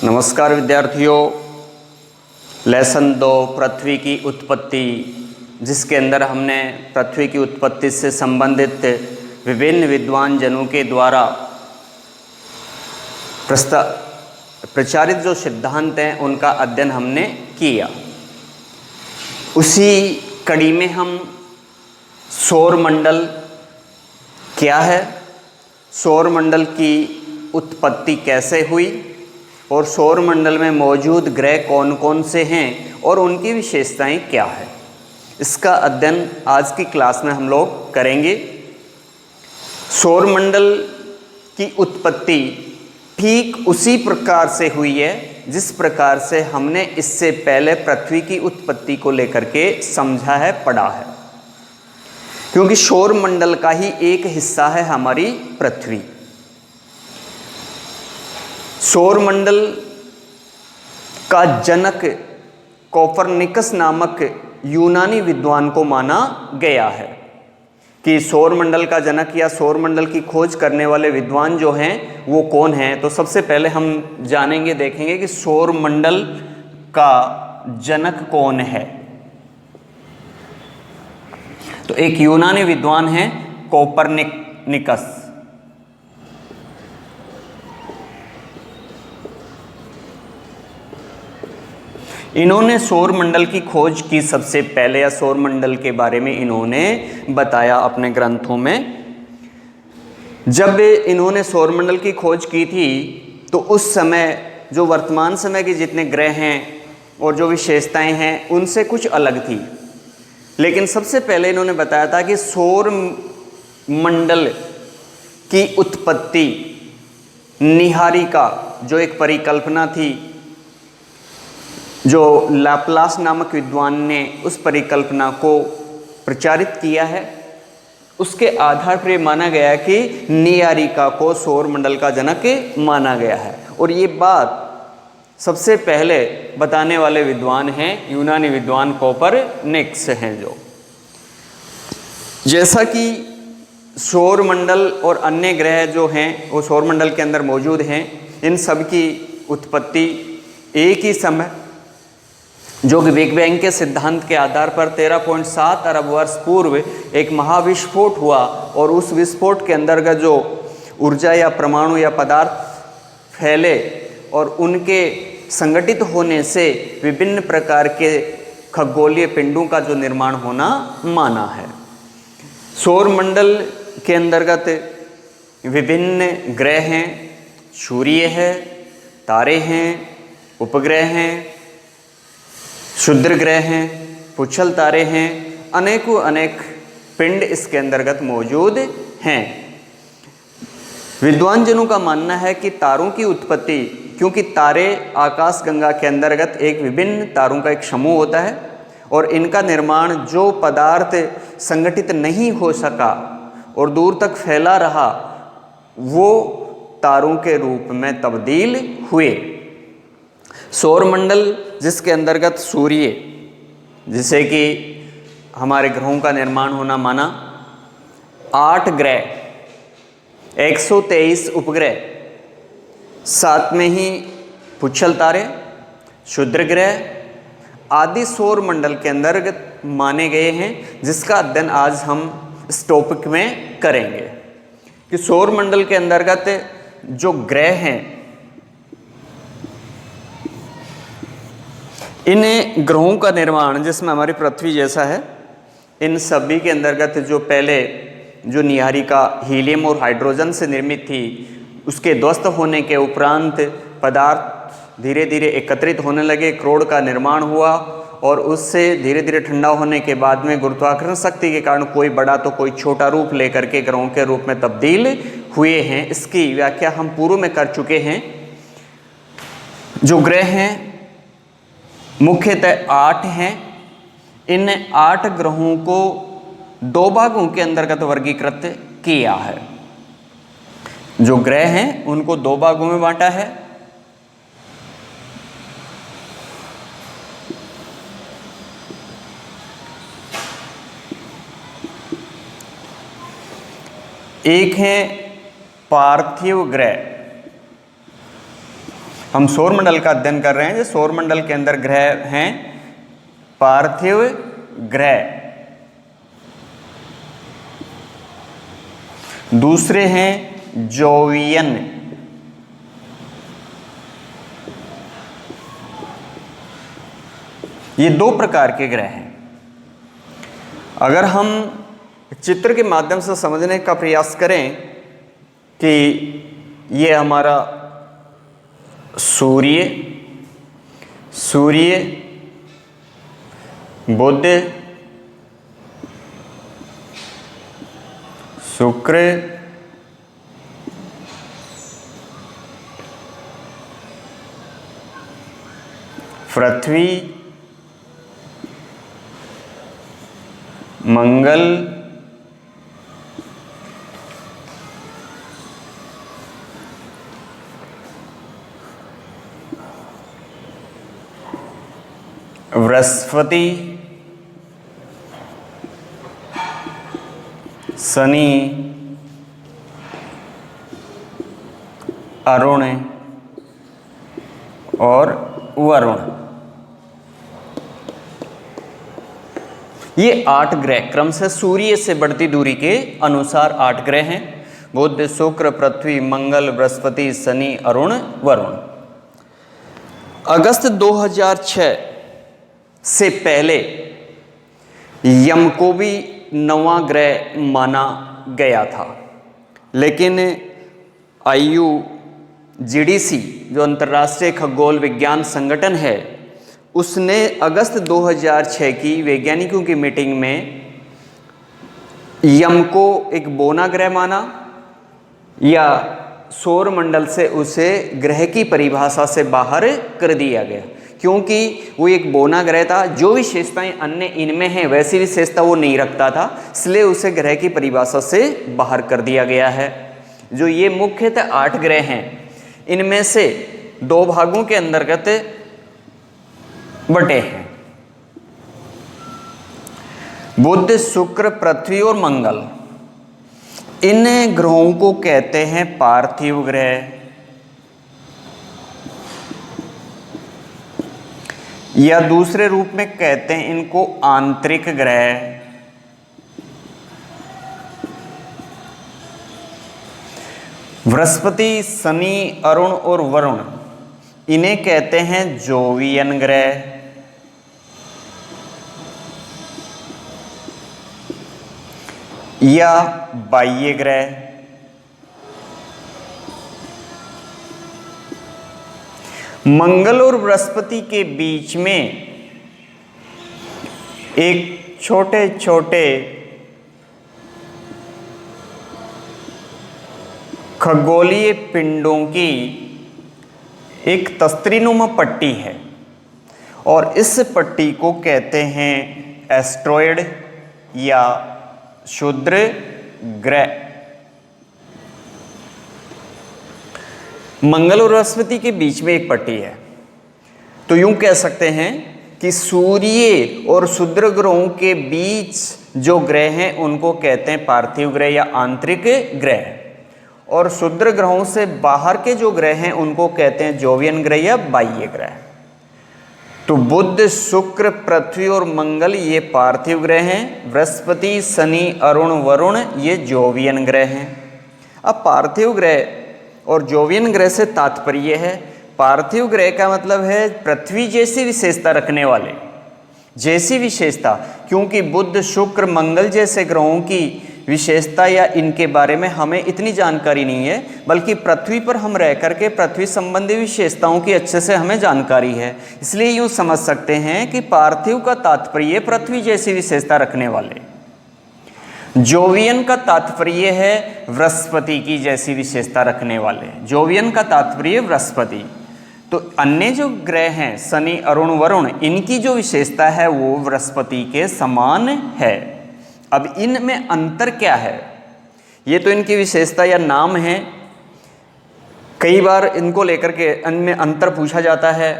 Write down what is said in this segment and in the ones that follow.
नमस्कार विद्यार्थियों। लेसन 2 पृथ्वी की उत्पत्ति, जिसके अंदर हमने पृथ्वी की उत्पत्ति से संबंधित विभिन्न विद्वान जनों के द्वारा प्रचारित जो सिद्धांत हैं उनका अध्ययन हमने किया। उसी कड़ी में हम सौरमंडल क्या है, सौरमंडल की उत्पत्ति कैसे हुई और सौरमंडल में मौजूद ग्रह कौन कौन से हैं और उनकी विशेषताएं क्या है, इसका अध्ययन आज की क्लास में हम लोग करेंगे। सौरमंडल की उत्पत्ति ठीक उसी प्रकार से हुई है जिस प्रकार से हमने इससे पहले पृथ्वी की उत्पत्ति को लेकर के समझा है, पढ़ा है, क्योंकि सौरमंडल का ही एक हिस्सा है हमारी पृथ्वी। सौरमंडल का जनक कोपरनिकस नामक यूनानी विद्वान को माना गया है कि सौरमंडल का जनक या सौरमंडल की खोज करने वाले विद्वान जो हैं वो कौन हैं। तो सबसे पहले हम जानेंगे, देखेंगे कि सौरमंडल का जनक कौन है। तो एक यूनानी विद्वान है कोपरनिकस। इन्होंने सौरमंडल की खोज की सबसे पहले, या सौरमंडल के बारे में इन्होंने बताया अपने ग्रंथों में। जब इन्होंने सौरमंडल की खोज की थी तो उस समय जो वर्तमान समय के जितने ग्रह हैं और जो विशेषताएं हैं उनसे कुछ अलग थी। लेकिन सबसे पहले इन्होंने बताया था कि सौरमंडल की उत्पत्ति निहारिका, जो एक परिकल्पना थी, जो लाप्लास नामक विद्वान ने उस परिकल्पना को प्रचारित किया है, उसके आधार पर माना गया कि निहारिका को सौरमंडल का जनक माना गया है। और ये बात सबसे पहले बताने वाले विद्वान हैं यूनानी विद्वान कोपरनिकस हैं। जो जैसा कि सौरमंडल और अन्य ग्रह जो हैं वो सौरमंडल के अंदर मौजूद हैं, इन सब की उत्पत्ति एक ही समय, जो कि बिग बैंग के सिद्धांत के आधार पर 13.7 अरब वर्ष पूर्व एक महाविस्फोट हुआ और उस विस्फोट के अंतर्गत जो ऊर्जा या परमाणु या पदार्थ फैले और उनके संगठित होने से विभिन्न प्रकार के खगोलीय पिंडों का जो निर्माण होना माना है। सौरमंडल के अंतर्गत विभिन्न ग्रह हैं, सूर्य है, तारे हैं, उपग्रह हैं, क्षुद्र ग्रह हैं, पुच्छल तारे हैं, अनेक पिंड इसके अंतर्गत मौजूद हैं। विद्वान जनों का मानना है कि तारों की उत्पत्ति, क्योंकि तारे आकाश गंगा के अंतर्गत एक विभिन्न तारों का एक समूह होता है और इनका निर्माण जो पदार्थ संगठित नहीं हो सका और दूर तक फैला रहा, वो तारों के रूप में तब्दील हुए। सौरमंडल जिसके अंतर्गत सूर्य, जिसे कि हमारे ग्रहों का निर्माण होना माना, 8 ग्रह, 123 उपग्रह, साथ में ही पुच्छल तारे, क्षुद्र ग्रह आदि सौरमंडल के अंतर्गत माने गए हैं, जिसका अध्ययन आज हम इस टॉपिक में करेंगे कि सौरमंडल के अंतर्गत जो ग्रह हैं, इन ग्रहों का निर्माण जिसमें हमारी पृथ्वी जैसा है, इन सभी के अंतर्गत जो पहले जो निहारिका हीलियम और हाइड्रोजन से निर्मित थी, उसके ध्वस्त होने के उपरांत पदार्थ धीरे धीरे एकत्रित होने लगे, क्रोड का निर्माण हुआ और उससे धीरे धीरे ठंडा होने के बाद में गुरुत्वाकर्षण शक्ति के कारण कोई बड़ा तो कोई छोटा रूप लेकर के ग्रहों के रूप में तब्दील हुए हैं। इसकी व्याख्या हम पूर्व में कर चुके हैं। जो ग्रह हैं मुख्यतः 8 हैं। इन 8 ग्रहों को 2 भागों के अंतर्गत वर्गीकृत किया है। जो ग्रह हैं उनको 2 भागों में बांटा है। एक है पार्थिव ग्रह हम सौरमंडल का अध्ययन कर रहे हैं। जो सौरमंडल के अंदर ग्रह हैं पार्थिव ग्रह, दूसरे हैं जोवियन। ये दो प्रकार के ग्रह हैं। अगर हम चित्र के माध्यम से समझने का प्रयास करें कि ये हमारा सूर्य, बुध, शुक्र, पृथ्वी, मंगल, बृहस्पति, शनि, अरुण और वरुण। ये 8 ग्रह क्रम से सूर्य से बढ़ती दूरी के अनुसार 8 ग्रह हैं। बुध, शुक्र, पृथ्वी, मंगल, बृहस्पति, शनि, अरुण, वरुण। अगस्त 2006 से पहले यम को भी 9वां ग्रह माना गया था, लेकिन IUGDC जो अंतर्राष्ट्रीय खगोल विज्ञान संगठन है, उसने अगस्त 2006 की वैज्ञानिकों की मीटिंग में यम को एक बोना ग्रह माना या सौर मंडल से उसे ग्रह की परिभाषा से बाहर कर दिया गया, क्योंकि वो एक बोना ग्रह था। जो विशेषताएं अन्य इनमें हैं वैसी विशेषता वो नहीं रखता था, इसलिए उसे ग्रह की परिभाषा से बाहर कर दिया गया है। जो ये मुख्यतः 8 ग्रह हैं, इनमें से 2 भागों के अंतर्गत बटे हैं, बुध, शुक्र, पृथ्वी और मंगल। इन ग्रहों को कहते हैं पार्थिव ग्रह या दूसरे रूप में कहते हैं इनको आंतरिक ग्रह। बृहस्पति, शनि, अरुण और वरुण, इन्हें कहते हैं जोवियन ग्रह। या बाह्य ग्रह। मंगल और बृहस्पति के बीच में एक छोटे छोटे खगोलीय पिंडों की एक तस्त्रीनुमा पट्टी है और इस पट्टी को कहते हैं एस्ट्रॉयड या क्षुद्र ग्रह। मंगल और बृहस्पति के बीच में एक पट्टी है, तो यूं कह सकते हैं कि सूर्य और क्षुद्र ग्रहों के बीच जो ग्रह हैं उनको कहते हैं पार्थिव ग्रह या आंतरिक ग्रह, और क्षुद्र ग्रहों से बाहर के जो ग्रह हैं उनको कहते हैं जोवियन ग्रह या बाह्य ग्रह। तो बुध, शुक्र, पृथ्वी और मंगल ये पार्थिव ग्रह हैं, बृहस्पति, शनि, अरुण, वरुण ये जोवियन ग्रह हैं। अब पार्थिव ग्रह और जोवियन ग्रह से तात्पर्य है, पार्थिव ग्रह का मतलब है पृथ्वी जैसी विशेषता रखने वाले, जैसी विशेषता, क्योंकि बुध, शुक्र, मंगल जैसे ग्रहों की विशेषता या इनके बारे में हमें इतनी जानकारी नहीं है, बल्कि पृथ्वी पर हम रह करके पृथ्वी संबंधी विशेषताओं की अच्छे से हमें जानकारी है। इसलिए यूँ समझ सकते हैं कि पार्थिव का तात्पर्य पृथ्वी जैसी विशेषता रखने वाले, जोवियन का तात्पर्य है बृहस्पति की जैसी विशेषता रखने वाले, जोवियन का तात्पर्य बृहस्पति। तो अन्य जो ग्रह हैं शनि, अरुण, वरुण, इनकी जो विशेषता है वो बृहस्पति के समान है। अब इनमें अंतर क्या है? ये तो इनकी विशेषता या नाम है, कई बार इनको लेकर के इनमें अंतर पूछा जाता है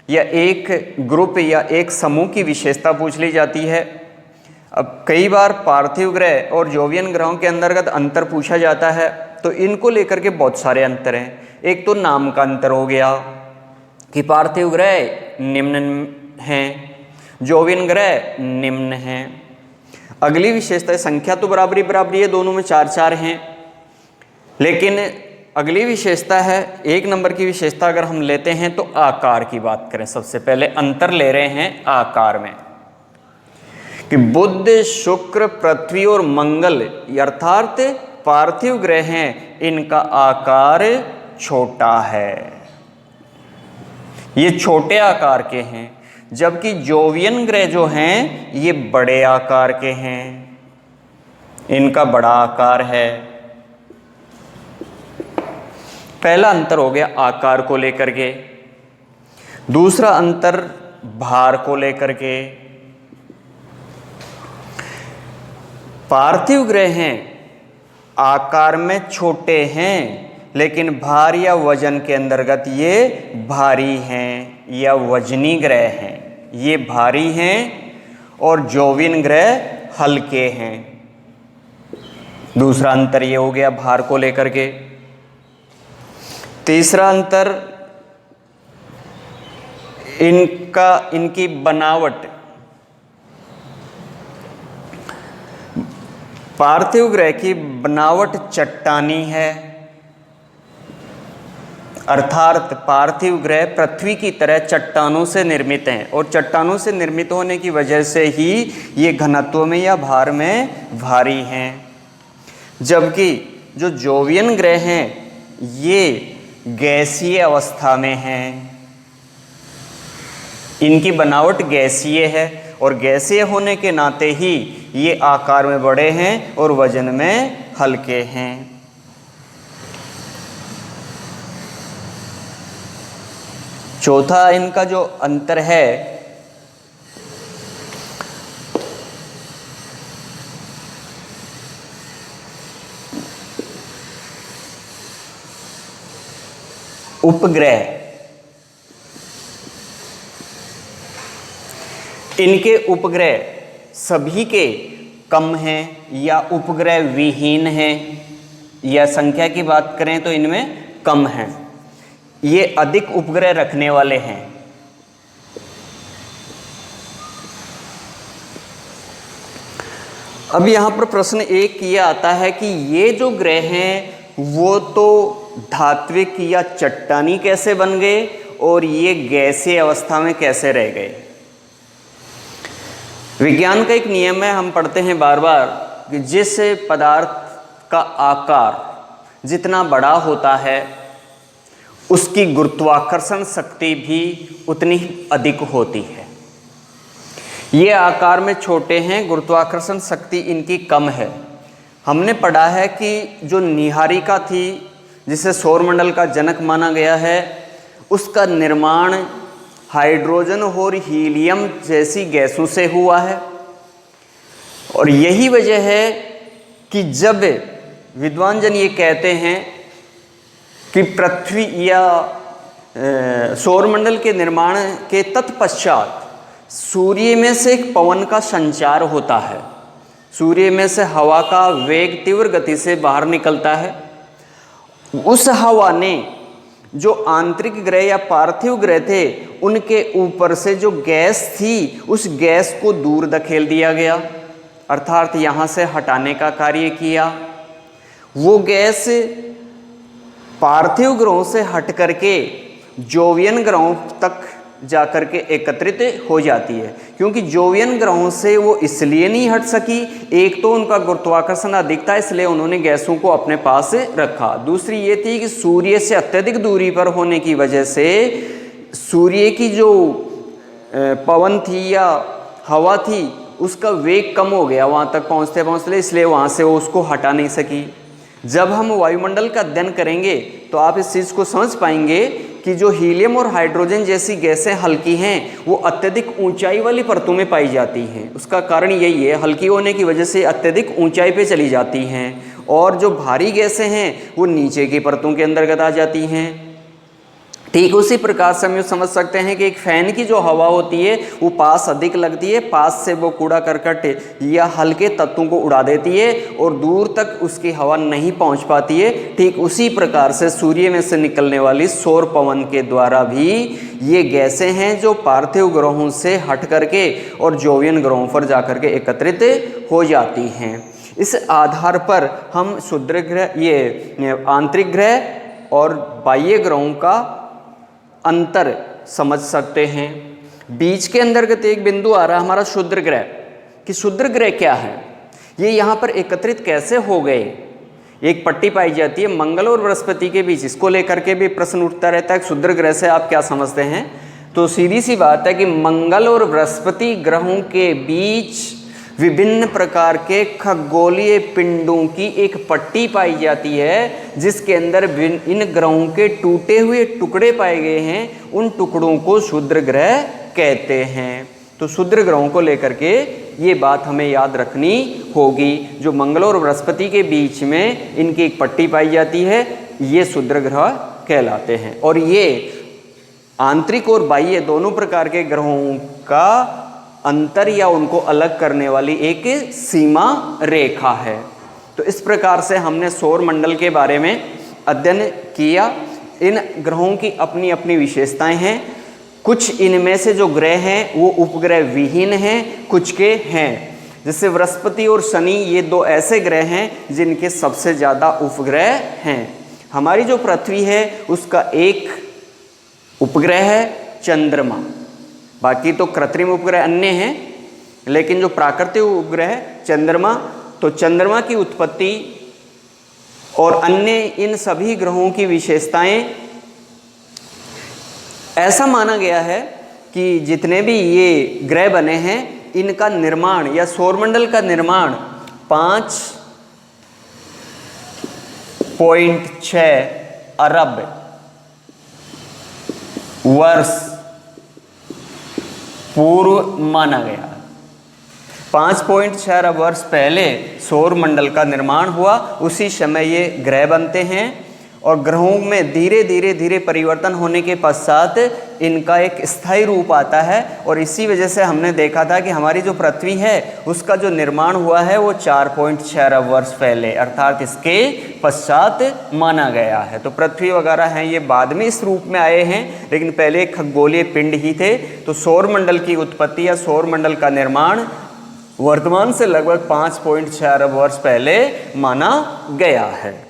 या एक ग्रुप या एक समूह की विशेषता पूछ ली जाती है। अब कई बार पार्थिव ग्रह और जोवियन ग्रहों के अंतर्गत अंतर पूछा जाता है, तो इनको लेकर के बहुत सारे अंतर हैं। एक तो नाम का अंतर हो गया कि पार्थिव ग्रह निम्न हैं, जोवियन ग्रह निम्न हैं। अगली विशेषता, संख्या तो बराबरी बराबरी है, दोनों में 4-4 हैं, लेकिन अगली विशेषता है, 1 नंबर की विशेषता अगर हम लेते हैं तो आकार की बात करें। सबसे पहले अंतर ले रहे हैं आकार में कि बुध, शुक्र, पृथ्वी और मंगल अर्थात पार्थिव ग्रह हैं, इनका आकार छोटा है, ये छोटे आकार के हैं, जबकि जोवियन ग्रह जो हैं ये बड़े आकार के हैं, इनका बड़ा आकार है। पहला अंतर हो गया आकार को लेकर के। दूसरा अंतर भार को लेकर के। पार्थिव ग्रह हैं आकार में छोटे हैं, लेकिन भार या वजन के अंतर्गत ये भारी हैं या वजनी ग्रह हैं, ये भारी हैं और जोवियन ग्रह हल्के हैं। दूसरा अंतर ये हो गया भार को लेकर के। तीसरा अंतर इनकी बनावट। पार्थिव ग्रह की बनावट चट्टानी है, अर्थात पार्थिव ग्रह पृथ्वी की तरह चट्टानों से निर्मित हैं और चट्टानों से निर्मित होने की वजह से ही ये घनत्व में या भार में भारी हैं। जबकि जो जोवियन ग्रह हैं ये गैसीय अवस्था में हैं, इनकी बनावट गैसीय है और गैसीय होने के नाते ही ये आकार में बड़े हैं और वजन में हल्के हैं। चौथा इनका जो अंतर है उपग्रह। इनके उपग्रह सभी के कम हैं या उपग्रह विहीन हैं, या संख्या की बात करें तो इनमें कम हैं, ये अधिक उपग्रह रखने वाले हैं। अब यहां पर प्रश्न एक ये आता है कि ये जो ग्रह हैं वो तो धात्विक या चट्टानी कैसे बन गए और ये गैसीय अवस्था में कैसे रह गए। विज्ञान का एक नियम है, हम पढ़ते हैं बार बार कि जिस पदार्थ का आकार जितना बड़ा होता है उसकी गुरुत्वाकर्षण शक्ति भी उतनी ही अधिक होती है। ये आकार में छोटे हैं, गुरुत्वाकर्षण शक्ति इनकी कम है। हमने पढ़ा है कि जो नीहारिका थी जिसे सौरमंडल का जनक माना गया है, उसका निर्माण हाइड्रोजन और हीलियम जैसी गैसों से हुआ है और यही वजह है कि जब विद्वान जन ये कहते हैं कि पृथ्वी या सौरमंडल के निर्माण के तत्पश्चात सूर्य में से एक पवन का संचार होता है, सूर्य में से हवा का वेग तीव्र गति से बाहर निकलता है, उस हवा ने जो आंतरिक ग्रह या पार्थिव ग्रह थे उनके ऊपर से जो गैस थी उस गैस को दूर धकेल दिया गया, अर्थात यहाँ से हटाने का कार्य किया। वो गैस पार्थिव ग्रहों से हट करके जोवियन ग्रहों तक जाकर के एकत्रित हो जाती है, क्योंकि जोवियन ग्रहों से वो इसलिए नहीं हट सकी, एक तो उनका गुरुत्वाकर्षण अधिक था इसलिए उन्होंने गैसों को अपने पास रखा, दूसरी ये थी कि सूर्य से अत्यधिक दूरी पर होने की वजह से सूर्य की जो पवन थी या हवा थी उसका वेग कम हो गया वहाँ तक पहुँचते पहुँचते, इसलिए वहाँ से वो उसको हटा नहीं सकी। जब हम वायुमंडल का अध्ययन करेंगे तो आप इस चीज़ को समझ पाएंगे कि जो हीलियम और हाइड्रोजन जैसी गैसें हल्की हैं वो अत्यधिक ऊंचाई वाली परतों में पाई जाती हैं। उसका कारण यही है, हल्की होने की वजह से अत्यधिक ऊंचाई पे चली जाती हैं और जो भारी गैसें हैं वो नीचे की परतों के अंतर्गत आ जाती हैं। ठीक उसी प्रकार से हम यूँ समझ सकते हैं कि एक फैन की जो हवा होती है वो पास अधिक लगती है, पास से वो कूड़ा करकट या हल्के तत्वों को उड़ा देती है और दूर तक उसकी हवा नहीं पहुंच पाती है। ठीक उसी प्रकार से सूर्य में से निकलने वाली सौर पवन के द्वारा भी ये गैसें हैं जो पार्थिव ग्रहों से हट करके और जोवियन ग्रहों पर जा करके एकत्रित हो जाती हैं। इस आधार पर हम क्षुद्र ग्रह, ये आंतरिक ग्रह और बाह्य ग्रहों का अंतर समझ सकते हैं। बीच के अंतर्गत एक बिंदु आ रहा है हमारा क्षुद्र ग्रह, कि क्षुद्र ग्रह क्या है, ये यहाँ पर एकत्रित कैसे हो गए। एक पट्टी पाई जाती है मंगल और बृहस्पति के बीच, इसको लेकर के भी प्रश्न उठता रहता है क्षुद्र ग्रह से आप क्या समझते हैं। तो सीधी सी बात है कि मंगल और बृहस्पति ग्रहों के बीच विभिन्न प्रकार के खगोलीय पिंडों की एक पट्टी पाई जाती है, जिसके अंदर इन ग्रहों के टूटे हुए टुकड़े पाए गए हैं। उन टुकड़ों को क्षुद्र ग्रह कहते हैं। तो क्षुद्र ग्रहों को लेकर के ये बात हमें याद रखनी होगी। जो मंगल और बृहस्पति के बीच में इनकी एक पट्टी पाई जाती है, ये क्षुद्र ग्रह कहलाते हैं। और ये आंतरिक और बाह्य दोनों प्रकार के ग्रहों का अंतर या उनको अलग करने वाली एक सीमा रेखा है। तो इस प्रकार से हमने सौर मंडल के बारे में अध्ययन किया। इन ग्रहों की अपनी अपनी विशेषताएं हैं। कुछ इनमें से जो ग्रह हैं वो उपग्रह विहीन हैं, कुछ के हैं। जैसे बृहस्पति और शनि ये दो ऐसे ग्रह हैं जिनके सबसे ज़्यादा उपग्रह हैं। हमारी जो पृथ्वी है उसका एक उपग्रह है चंद्रमा, बाकी तो कृत्रिम उपग्रह अन्य हैं, लेकिन जो प्राकृतिक उपग्रह है चंद्रमा। तो चंद्रमा की उत्पत्ति और अन्य इन सभी ग्रहों की विशेषताएं, ऐसा माना गया है कि जितने भी ये ग्रह बने हैं इनका निर्माण या सौरमंडल का निर्माण 5.6 अरब वर्ष पूर्व माना गया। 5.6 अरब वर्ष पहले सौर मंडल का निर्माण हुआ। उसी समय ये ग्रह बनते हैं और ग्रहों में धीरे धीरे परिवर्तन होने के पश्चात इनका एक स्थायी रूप आता है। और इसी वजह से हमने देखा था कि हमारी जो पृथ्वी है उसका जो निर्माण हुआ है वो 4.6 अरब वर्ष पहले, अर्थात इसके पश्चात माना गया है। तो पृथ्वी वगैरह हैं ये बाद में इस रूप में आए हैं, लेकिन पहले खगोलीय पिंड ही थे। तो सौर मंडल की उत्पत्ति या सौर मंडल का निर्माण वर्तमान से लगभग 5.6 अरब वर्ष पहले माना गया है।